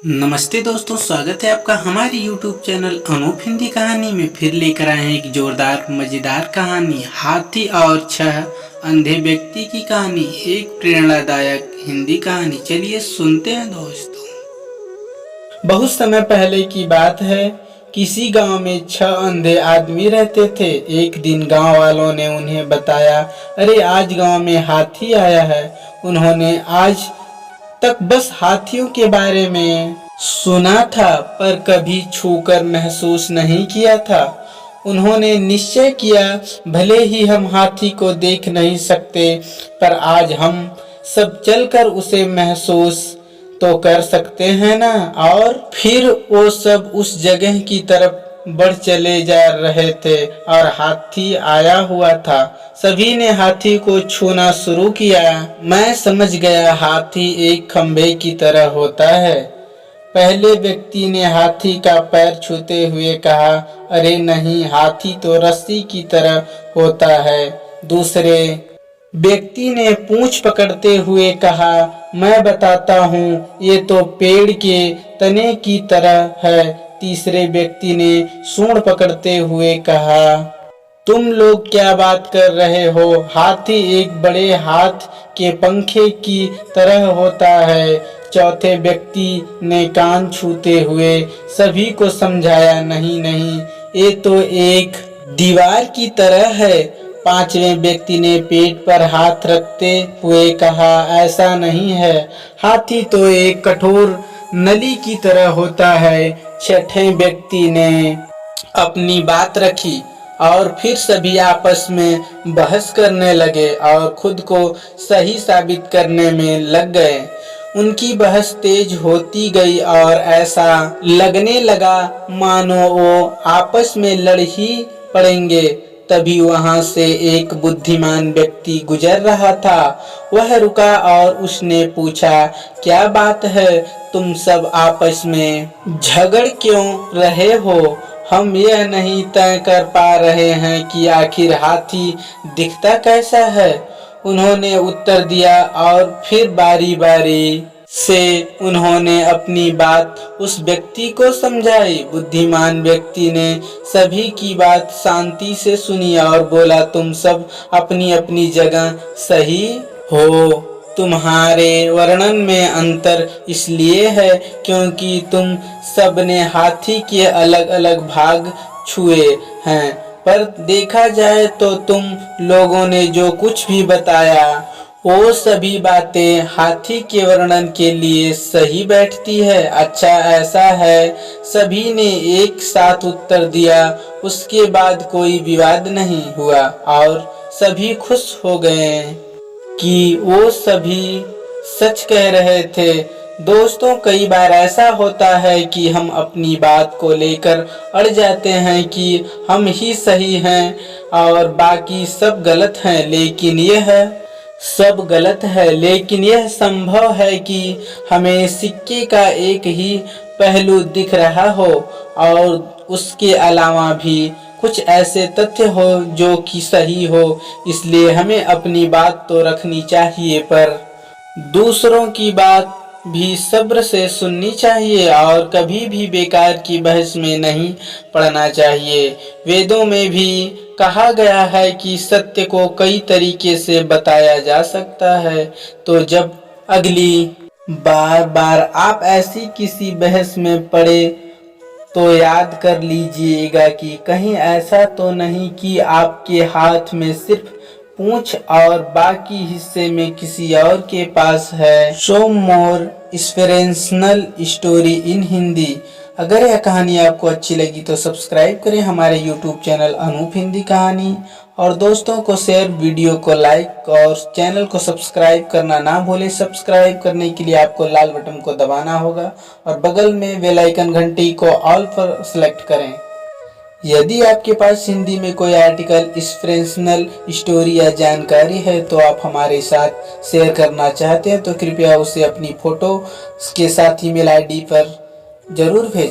नमस्ते दोस्तों, स्वागत है आपका हमारे YouTube चैनल अनूप हिंदी कहानी में। फिर लेकर आए हैं एक जोरदार मज़ेदार कहानी, हाथी और 6 अंधे व्यक्ति की कहानी। एक प्रेरणादायक हिंदी कहानी, चलिए सुनते हैं दोस्तों। बहुत समय पहले की बात है। किसी गांव में 6 अंधे आदमी रहते थे। एक दिन गांव वालों ने उन्हें बताया, अरे आज गांव में हाथी आया है। उन्होंने आज तक बस हाथियों के बारे में सुना था, पर कभी छूकर महसूस नहीं किया था। उन्होंने निश्चय किया, भले ही हम हाथी को देख नहीं सकते, पर आज हम सब चलकर उसे महसूस तो कर सकते हैं ना। और फिर वो सब उस जगह की तरफ बढ़ चले जा रहे थे और हाथी आया हुआ था। सभी ने हाथी को छूना शुरू किया। मैं समझ गया, हाथी एक खंभे की तरह होता है। पहले व्यक्ति ने हाथी का पैर छूते हुए कहा, अरे नहीं, हाथी तो रस्सी की तरह होता है। दूसरे व्यक्ति ने पूंछ पकड़ते हुए कहा, मैं बताता हूँ, ये तो पेड़ के तने की तरह है। तीसरे व्यक्ति ने सूंड पकड़ते हुए कहा, तुम लोग क्या बात कर रहे हो? हाथी एक बड़े हाथ के पंखे की तरह होता है। चौथे व्यक्ति ने कान छूते हुए सभी को समझाया, नहीं नहीं, ये तो एक दीवार की तरह है। पांचवें व्यक्ति ने पेट पर हाथ रखते हुए कहा, ऐसा नहीं है, हाथी तो एक कठोर नली की तरह होता है। छठे व्यक्ति ने अपनी बात रखी और फिर सभी आपस में बहस करने लगे और खुद को सही साबित करने में लग गए। उनकी बहस तेज होती गई और ऐसा लगने लगा मानो वो आपस में लड़ ही पड़ेंगे। तभी वहां से एक बुद्धिमान व्यक्ति गुजर रहा था। वह रुका और उसने पूछा, क्या बात है, तुम सब आपस में झगड़ क्यों रहे हो? हम यह नहीं तय कर पा रहे हैं कि आखिर हाथी दिखता कैसा है। उन्होंने उत्तर दिया और फिर बारी बारी से उन्होंने अपनी बात उस व्यक्ति को समझाई। बुद्धिमान व्यक्ति ने सभी की बात शांति से सुनी और बोला, तुम सब अपनी अपनी जगह सही हो। तुम्हारे वर्णन में अंतर इसलिए है क्योंकि तुम सब ने हाथी के अलग अलग भाग छुए हैं, पर देखा जाए तो तुम लोगों ने जो कुछ भी बताया वो सभी बातें हाथी के वर्णन के लिए सही बैठती है। अच्छा, ऐसा है, सभी ने एक साथ उत्तर दिया। उसके बाद कोई विवाद नहीं हुआ और सभी खुश हो गए कि वो सभी सच कह रहे थे। दोस्तों, कई बार ऐसा होता है कि हम अपनी बात को लेकर अड़ जाते हैं कि हम ही सही हैं और बाकी सब गलत हैं, लेकिन यह संभव है कि हमें सिक्के का एक ही पहलू दिख रहा हो और उसके अलावा भी कुछ ऐसे तथ्य हो जो कि सही हो। इसलिए हमें अपनी बात तो रखनी चाहिए, पर दूसरों की बात भी सब्र से सुननी चाहिए और कभी भी बेकार की बहस में नहीं पड़ना चाहिए। वेदों में भी कहा गया है कि सत्य को कई तरीके से बताया जा सकता है। तो जब अगली बार आप ऐसी किसी बहस में पड़े तो याद कर लीजिएगा कि कहीं ऐसा तो नहीं कि आपके हाथ में सिर्फ पूंछ और बाकी हिस्से में किसी और के पास है। Show more inspirational story in Hindi. अगर यह कहानी आपको अच्छी लगी तो सब्सक्राइब करें हमारे YouTube चैनल अनूप हिंदी कहानी और दोस्तों को शेयर, वीडियो को लाइक और चैनल को सब्सक्राइब करना ना भूलें। सब्सक्राइब करने के लिए आपको लाल बटन को दबाना होगा और बगल में बेल आइकन घंटी को ऑल पर सेलेक्ट करें। यदि आपके पास हिंदी में कोई आर्टिकल, इंस्पिरेशनल स्टोरी या जानकारी है तो आप हमारे साथ शेयर करना चाहते हैं तो कृपया उसे अपनी फोटो के साथ ईमेल ID पर जरूर भेजें।